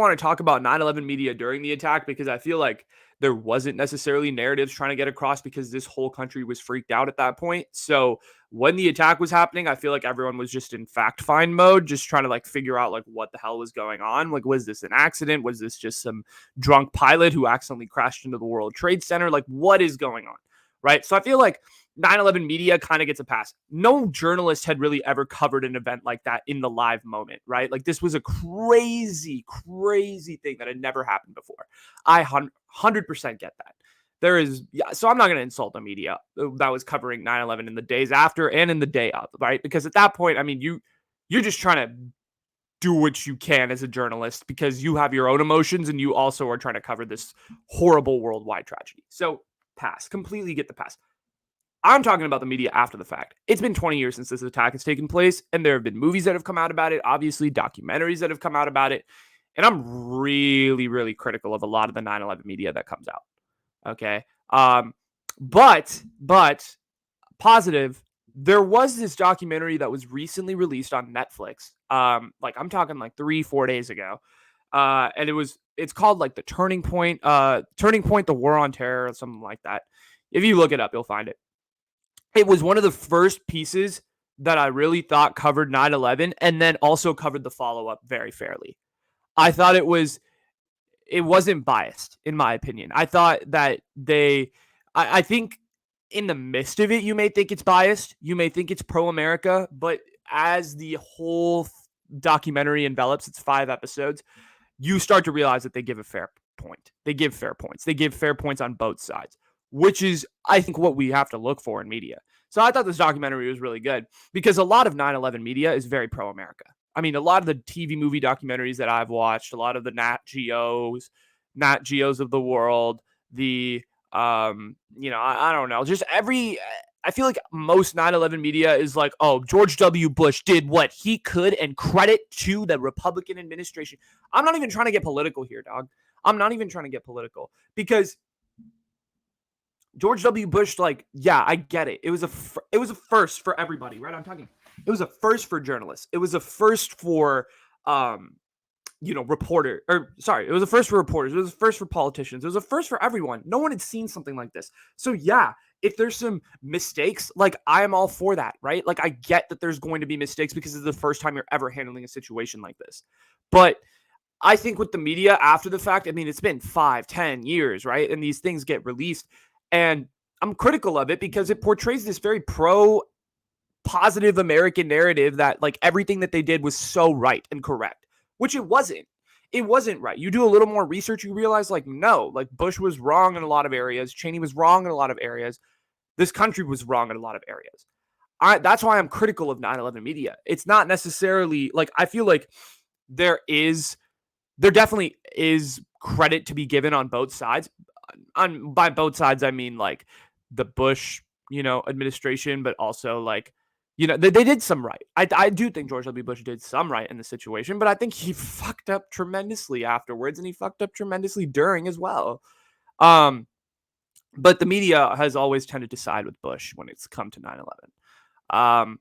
want to talk about 9/11 media during the attack because I feel like there wasn't necessarily narratives trying to get across because this whole country was freaked out at that point. So when the attack was happening, I feel like everyone was just in fact find mode, just trying to like figure out like what the hell was going on. Like, was this an accident? Was this just some drunk pilot who accidentally crashed into the World Trade Center? Like, what is going on? Right. So I feel like 9/11 media kind of gets a pass. No journalist had really ever covered an event like that in the live moment, right? Like this was a crazy, crazy thing that had never happened before. I 100% get that. There is, yeah, so I'm not going to insult the media that was covering 9/11 in the days after and in the day of, right? Because at that point, I mean, you're just trying to do what you can as a journalist because you have your own emotions and you also are trying to cover this horrible worldwide tragedy. So pass, completely get the pass. I'm talking about the media after the fact. It's been 20 years since this attack has taken place, and there have been movies that have come out about it, obviously documentaries that have come out about it, and I'm really, really critical of a lot of the 9/11 media that comes out. Okay, but positive. There was this documentary that was recently released on Netflix. Like I'm talking like 3-4 days ago, and it's called like the Turning Point, the War on Terror, or something like that. If you look it up, you'll find it. It was one of the first pieces that I really thought covered 9/11 and then also covered the follow-up very fairly. I thought it wasn't biased, in my opinion. I thought that I think in the midst of it, you may think it's biased. You may think it's pro-America, but as the whole documentary envelops, it's 5 episodes, you start to realize that they give a fair point. They give fair points. They give fair points on both sides, which is, I think, what we have to look for in media. So I thought this documentary was really good because a lot of 9/11 media is very pro-America. I mean, a lot of the TV movie documentaries that I've watched, a lot of the Nat Geos of the world, the, I don't know, just I feel like most 9/11 media is like, oh, George W. Bush did what he could and credit to the Republican administration. I'm not even trying to get political here, dog. I'm not even trying to get political because George W. Bush, like, yeah, I get it. It was a first for everybody, right? It was a first for journalists. It was a first for, reporter, or sorry, it was a first for reporters. It was a first for politicians. It was a first for everyone. No one had seen something like this. So yeah, if there's some mistakes, like I am all for that, right? Like I get that there's going to be mistakes because it's the first time you're ever handling a situation like this. But I think with the media after the fact, I mean, it's been 5-10 years, right? And these things get released. And I'm critical of it because it portrays this very positive American narrative that like everything that they did was so right and correct, which it wasn't. It wasn't right. You do a little more research, you realize like, no, like Bush was wrong in a lot of areas. Cheney was wrong in a lot of areas. This country was wrong in a lot of areas. That's why I'm critical of 9/11 media. It's not necessarily like, I feel like there definitely is credit to be given on both sides. By both sides, I mean like the Bush, administration, but also like, they did some right. I do think George W. Bush did some right in the situation, but I think he fucked up tremendously afterwards, and he fucked up tremendously during as well. But the media has always tended to side with Bush when it's come to 9/11. I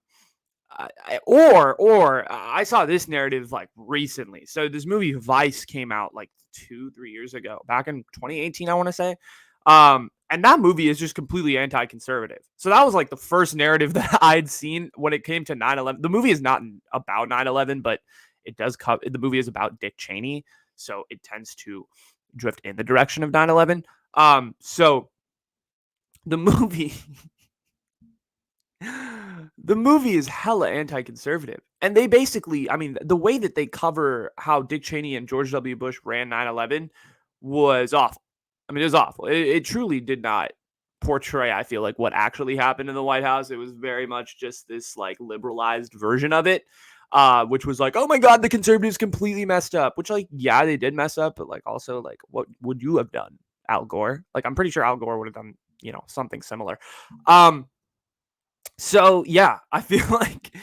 saw this narrative like recently. So this movie Vice came out like 2-3 years ago, back in 2018, I want to say. And that movie is just completely anti-conservative. So that was like the first narrative that I'd seen when it came to 9/11. The movie is not about 9/11, but it does cover. The movie is about Dick Cheney, so it tends to drift in the direction of 9/11. So the movie the movie is hella anti-conservative. And they basically, I mean, the way that they cover how Dick Cheney and George W. Bush ran 9/11 was awful. I mean, it was awful. It truly did not portray, I feel like, what actually happened in the White House. It was very much just this like liberalized version of it, which was like, oh my God, the conservatives completely messed up, which like, yeah, they did mess up, but like also like, what would you have done, Al Gore? Like, I'm pretty sure Al Gore would have done, something similar. So yeah, I feel like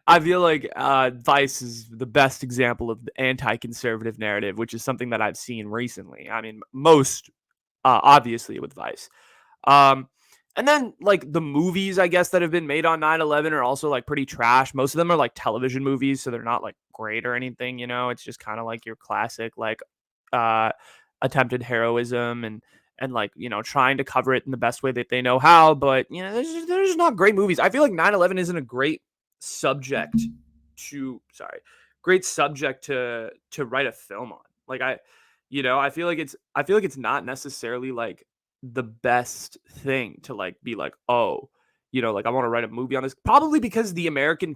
Vice is the best example of the anti-conservative narrative, which is something that I've seen recently. I mean, most obviously with Vice. And And then like the movies, I guess, that have been made on 9/11 are also like pretty trash. Most of them are like television movies, so they're not like great or anything, you know. It's just kind of like your classic like uh attempted heroism and like, you know, trying to cover it in the best way that they know how, but you know, there's not great movies. I feel like 9/11 isn't a great subject great subject to write a film on. Like you know, I feel like it's not necessarily like the best thing to like be like, oh, you know, like I want to write a movie on this. Probably because the American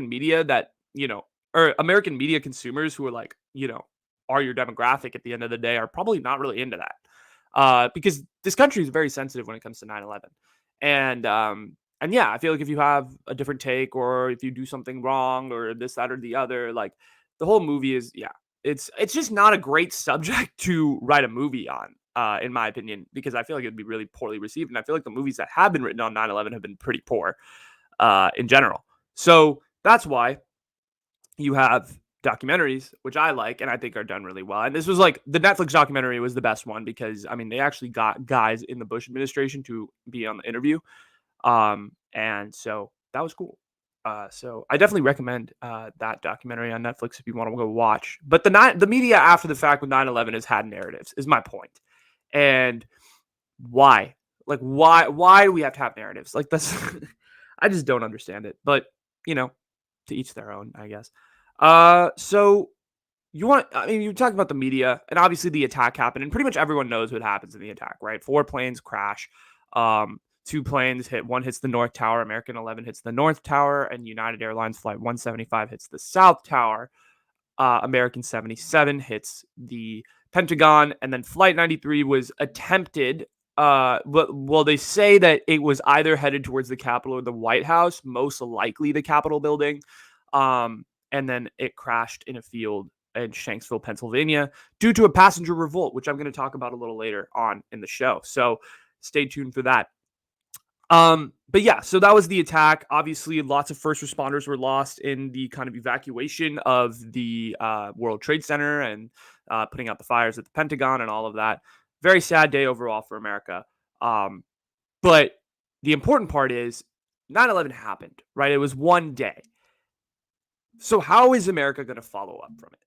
media that, you know, or American media consumers who are like, you know, are your demographic at the end of the day are probably not really into that. Because this country is very sensitive when it comes to 9/11. And yeah, I feel like if you have a different take or if you do something wrong or this, that, or the other, like the whole movie is, yeah, it's just not a great subject to write a movie on, in my opinion, because I feel like it'd be really poorly received. And I feel like the movies that have been written on 9/11 have been pretty poor, in general. So that's why you have documentaries, which I like and I think are done really well. And this was like the Netflix documentary was the best one because I mean they actually got guys in the Bush administration to be on the interview. And so that was cool. So I definitely recommend that documentary on Netflix if you want to go watch. But the media after the fact with 9/11 has had narratives, is my point. And why? Like why do we have to have narratives? Like that's I just don't understand it. But you know, to each their own, I guess. So I mean, you talked about the media, and obviously the attack happened, and pretty much everyone knows what happens in the attack, right? 4 planes crash. Two planes hit. One hits the North Tower. American 11 hits the North Tower, and United Airlines Flight 175 hits the South Tower. American 77 hits the Pentagon, and then Flight 93 was attempted. Well, they say that it was either headed towards the Capitol or the White House, most likely the Capitol building. And then it crashed in a field in Shanksville, Pennsylvania, due to a passenger revolt, which I'm going to talk about a little later on in the show. So stay tuned for that. But yeah, so that was the attack. Obviously, lots of first responders were lost in the kind of evacuation of the World Trade Center and putting out the fires at the Pentagon and all of that. Very sad day overall for America. But the important part is 9/11 happened, right? It was one day. So how is America going to follow up from it?